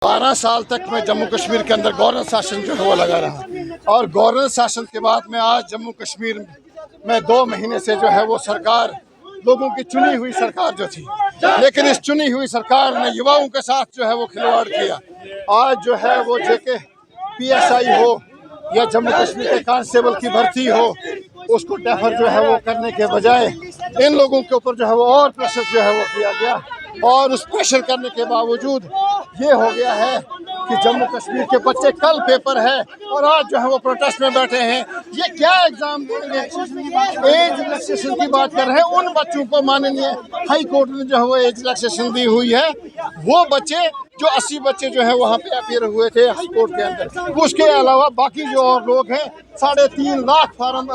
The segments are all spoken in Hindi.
बारह साल तक मैं जम्मू कश्मीर के अंदर गवर्नर शासन जो है वो लगा रहा, और गवर्नर शासन के बाद में आज जम्मू कश्मीर में 2 महीने से जो है वो सरकार लोगों की चुनी हुई सरकार जो थी, लेकिन इस चुनी हुई सरकार ने युवाओं के साथ जो है वो खिलवाड़ किया। आज जो है वो जेके PSI हो या जम्मू कश्मीर के कांस्टेबल की भर्ती हो, उसको डेफर जो है वो करने के बजाय इन लोगों के ऊपर जो है वो और प्रेशर जो है वो किया गया, और उस प्रेशर करने के बावजूद ये हो गया है कि जम्मू कश्मीर के बच्चे कल पेपर है और आज जो है वो प्रोटेस्ट में बैठे हैं। ये क्या एग्जाम देंगे? एज रिलैक्सेशन की बात कर रहे हैं। उन बच्चों को माननीय हाई कोर्ट ने जो है वो एज रिलैक्सेशन दी हुई है, वो बच्चे जो 80 बच्चे जो है वहाँ पे अपीयर हुए थे हाई कोर्ट के अंदर, उसके अलावा बाकी जो और लोग हैं 3.5 लाख फार्म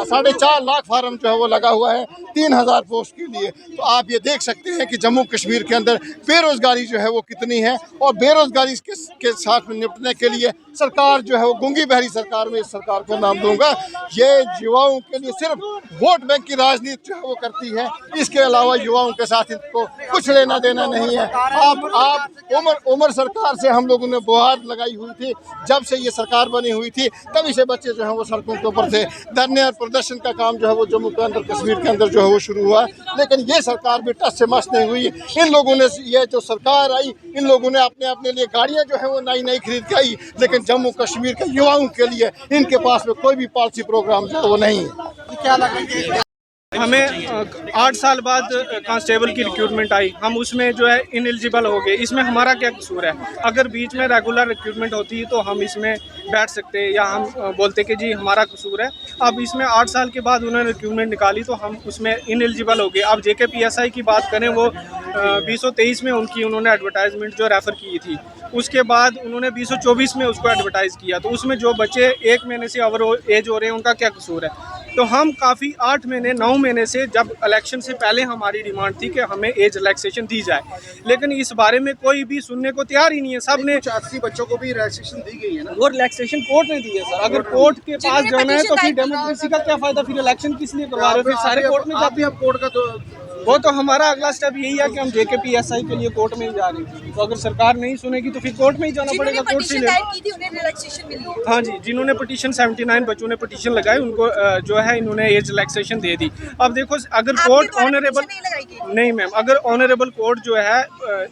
4.5 लाख फार्म जो है वो लगा हुआ है 3000 पोस्ट के लिए। तो आप ये देख सकते हैं कि जम्मू कश्मीर के अंदर बेरोजगारी जो है वो कितनी है, और बेरोजगारी के साथ निपटने के लिए सरकार जो है वो गूंगी बहरी सरकार में इस सरकार को नाम दूंगा। ये युवाओं के लिए सिर्फ वोट बैंक की राजनीति जो है वो करती है, इसके अलावा युवाओं के साथ इनको कुछ लेना देना नहीं है। आप उमर सरकार से हम लोगों ने गुहार लगाई हुई थी, जब से ये सरकार बनी हुई थी तभी से बच्चे जो है वो सड़कों के ऊपर थे। धरने और प्रदर्शन का काम जो है वो जम्मू के अंदर कश्मीर के अंदर जो है वो शुरू हुआ, लेकिन ये सरकार भी टस से मस नहीं हुई। इन लोगों ने, ये जो सरकार आई, इन लोगों ने अपने लिए गाड़ियां जो है वो नई खरीद के आई, लेकिन जम्मू कश्मीर के युवाओं के लिए इनके पास में कोई भी पॉलिसी प्रोग्राम जो है वो नहीं है। क्या लगा हमें 8 साल बाद कांस्टेबल की रिक्रूटमेंट आई, हम उसमें जो है इनएलिजिबल हो गए। इसमें हमारा क्या कसूर है? अगर बीच में रेगुलर रिक्रूटमेंट होती तो हम इसमें बैठ सकते या हम बोलते कि जी हमारा कसूर है। अब इसमें 8 साल के बाद उन्होंने रिक्रूटमेंट निकाली तो हम उसमें इनएलिजिबल हो गए। अब जेके PSI की बात करें, वो 2023 में उन्होंने एडवर्टाइजमेंट जो रेफ़र की थी, उसके बाद उन्होंने 2024 में उसको एडवर्टाइज़ किया। तो उसमें जो बच्चे 1 महीने से ओवर एज हो रहे हैं उनका क्या कसूर है? तो हम काफ़ी 8 महीने 9 महीने से, जब इलेक्शन से पहले हमारी डिमांड थी कि हमें एज रिलैक्सेशन दी जाए, लेकिन इस बारे में कोई भी सुनने को तैयार ही नहीं है। सब ने 80 बच्चों को भी रिलैक्सेशन दी गई है ना, वो रिलैक्सेशन कोर्ट ने दी है सर। अगर कोर्ट के पास जाना है तो फिर डेमोक्रेसी का क्या फ़ायदा? फिर इलेक्शन किस लिए करवा रहे हो? फिर सारे कोर्ट में जाते हैं। कोर्ट का तो वो तो हमारा अगला स्टेप यही है कि हम जेके PSI के लिए कोर्ट में ही जा रहे हैं। तो अगर सरकार नहीं सुनेगी तो फिर कोर्ट में ही जाना पड़ेगा। कोर्ट से हाँ जी, जिन्होंने पिटीशन 79 बच्चों ने पिटीशन लगाई, उनको जो है इन्होंने एज रिलैक्सेशन दे दी। अब देखो, अगर कोर्ट ऑनरेबल नहीं मैम, अगर ऑनरेबल कोर्ट जो है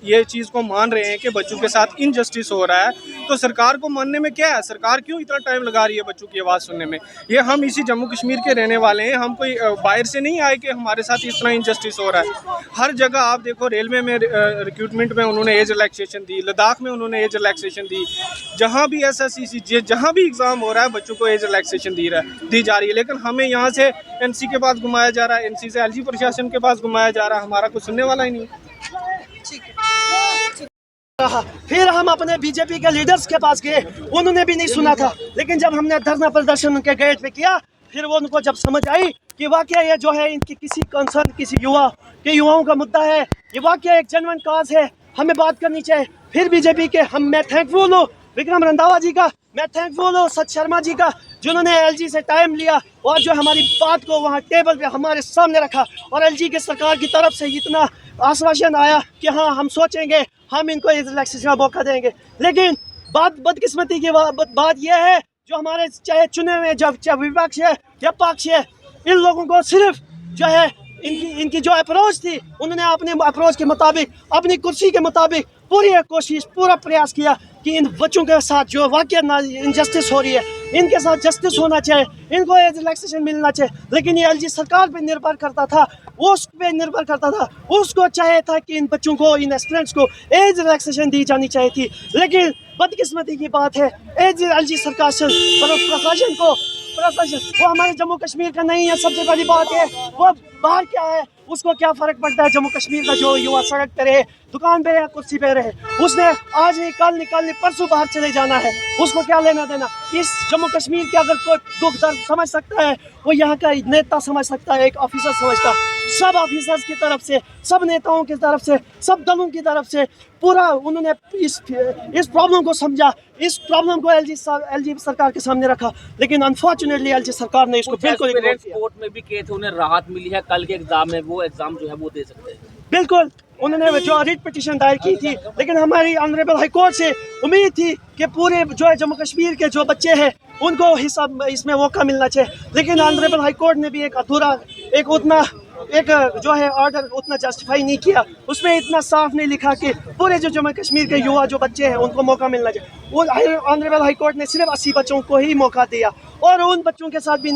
ये चीज़ को मान रहे हैं कि बच्चों के साथ इनजस्टिस हो रहा है, तो सरकार को मानने में क्या है? सरकार क्यों इतना टाइम लगा रही है बच्चों की आवाज़ सुनने में? ये हम इसी जम्मू कश्मीर के रहने वाले हैं, हम कोई बाहर से नहीं आए कि हमारे साथ इतना इनजस्टिस हो रहा है। हर जगह आप देखो, रेलवे में रिक्रूटमेंट में उन्होंने एज रिलैक्सेशन दी, लद्दाख में उन्होंने एज रिलैक्सेशन दी, जहाँ भी SSC जहाँ भी एग्ज़ाम हो रहा है बच्चों को एज रिलैक्सेशन दी जा रही है। लेकिन हमें यहाँ से NC के पास घुमाया जा रहा है, NC से LG प्रशासन के पास घुमाया जा रहा है, हमारा कुछ सुनने वाला ही नहीं। फिर हम अपने बीजेपी के लीडर्स के पास गए, उन्होंने भी नहीं सुना था। लेकिन जब हमने धरना प्रदर्शन उनके गेट पे किया, फिर वो उनको जब समझ आई कि वाकई ये जो है इनकी किसी कंसर्न, किसी युवाओं का मुद्दा है, ये वाकई एक जेन्युइन काज है, हमें बात करनी चाहिए। फिर बीजेपी के मैं थैंकफुल हूँ विक्रम रंधावा जी का, मैं थैंकफुल हूँ सच शर्मा जी का, जिन्होंने LG से टाइम लिया और जो हमारी बात को वहाँ टेबल पे हमारे सामने रखा, और LG के सरकार की तरफ से इतना आश्वासन आया कि हाँ हम सोचेंगे, हम इनको रिलैक्सेशन का मौका देंगे। लेकिन बदकिस्मती की बात यह है, जो हमारे चाहे चुने हुए चाहे विपक्ष है या पक्ष है, इन लोगों को सिर्फ जो है इनकी जो अप्रोच थी, उन्होंने अपने अप्रोच के मुताबिक, अपनी कुर्सी के मुताबिक पूरी कोशिश, पूरा प्रयास किया कि इन बच्चों के साथ जो वाकई इनजस्टिस हो रही है, इनके साथ जस्टिस होना चाहिए, इनको एज रिलैक्सेशन मिलना चाहिए। लेकिन ये LG सरकार पे निर्भर करता था, उस पे निर्भर करता था, उसको चाहिए था कि इन बच्चों को, इन स्टूडेंट्स को एज रिलैक्सेशन दी जानी चाहिए थी। लेकिन बदकिस्मती की बात है, LG सरकार से प्रशासन वो हमारे जम्मू कश्मीर का नहीं है। सबसे बड़ी बात है, वो बाहर क्या है, उसको क्या फर्क पड़ता है जम्मू कश्मीर का जो युवा सड़क पे रहे, दुकान पे या कुर्सी पे रहे, उसने आज नहीं कल निकल नहीं परसों बाहर चले जाना है, उसको क्या लेना देना। इस जम्मू कश्मीर के अगर कोई दुख दर्द समझ सकता है वो यहाँ का नेता समझ सकता है, एक ऑफिसर समझता है। सब ऑफिसर्स की तरफ से, सब नेताओं की तरफ से, सब दलों की तरफ से पूरा उन्होंने इस प्रॉब्लम को समझा, इस प्रॉब्लम को एलजी सरकार के सामने रखा, लेकिन अनफॉर्चुनेटली एलजी सरकार ने इसको बिल्कुल इग्नोर किया। कोर्ट में भी किए थे, उन्हें राहत मिली है, कल के एग्जाम में वो एग्जाम जो है वो दे सकते हैं। बिल्कुल, उन्होंने जो रिट पिटीशन दायर की थी, लेकिन हमारी ऑनरेबल हाई कोर्ट से उम्मीद थी कि पूरे जो है जम्मू कश्मीर के जो बच्चे हैं उनको हिस्सा इसमें मौका मिलना चाहिए, लेकिन ऑनरेबल हाई कोर्ट ने भी एक अधूरा एक जो है ऑर्डर उतना जस्टिफाई नहीं किया। उसमें इतना साफ नहीं लिखा कि पूरे जो जम्मू कश्मीर के युवा जो बच्चे हैं उनको मौका मिलना चाहिए। वो ऑनरेबल हाई कोर्ट ने सिर्फ 80 बच्चों को ही मौका दिया, और उन बच्चों के साथ भी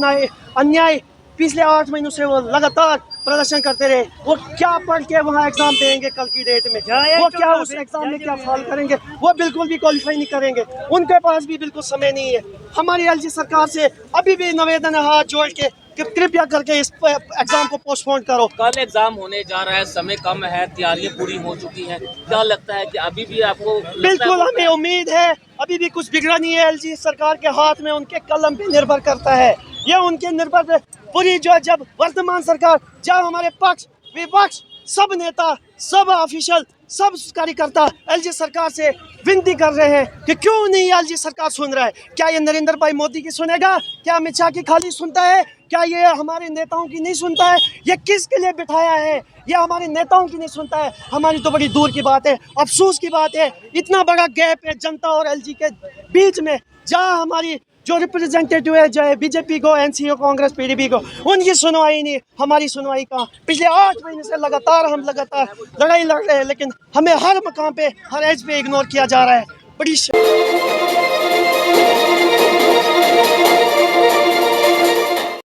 अन्याय पिछले 8 महीनों से वो लगातार प्रदर्शन करते रहे। वो क्या पढ़ के वहाँ एग्जाम देंगे कल की डेट में, वो क्या उस एग्जाम में क्या फॉल करेंगे, वो बिल्कुल भी क्वालिफाई नहीं करेंगे, उनके पास भी बिल्कुल समय नहीं है। हमारी एलजी सरकार से अभी भी निवेदन है हाथ जोड़ के कि कृपया करके इस एग्जाम को पोस्टपोन करो। कल एग्जाम होने जा रहा है, समय कम है, तैयारियां पूरी हो चुकी हैं, क्या लगता है कि अभी भी आपको बिल्कुल हमें उम्मीद है, अभी भी कुछ बिगड़ा नहीं है। एलजी सरकार के हाथ में उनके कलम पे निर्भर करता है, ये उनके निर्भर पूरी जो जब वर्तमान सरकार, जब हमारे पक्ष विपक्ष सब नेता, सब ऑफिशियल, सब कार्यकर्ता एलजी सरकार से विनती कर रहे हैं कि क्यों नहीं एलजी सरकार सुन रहा है। क्या ये नरेंद्र भाई मोदी की सुनेगा? क्या अमित शाह की खाली सुनता है? क्या ये हमारे नेताओं की नहीं सुनता है? ये किसके लिए बिठाया है? ये हमारे नेताओं की नहीं सुनता है। हमारी तो बड़ी दूर की बात है, अफसोस की बात है, इतना बड़ा गैप है जनता और एलजी के बीच में, जहाँ हमारी जो रिप्रेजेंटेटिव है चाहे बीजेपी को, एनसीओ, कांग्रेस, पीडीपी को, उनकी सुनवाई नहीं, हमारी सुनवाई कहाँ। पिछले 8 महीने से हम लगातार लड़ाई लड़ रहे हैं, लेकिन हमें हर मकाम पे, हर एज पे इग्नोर किया जा रहा है। बड़ी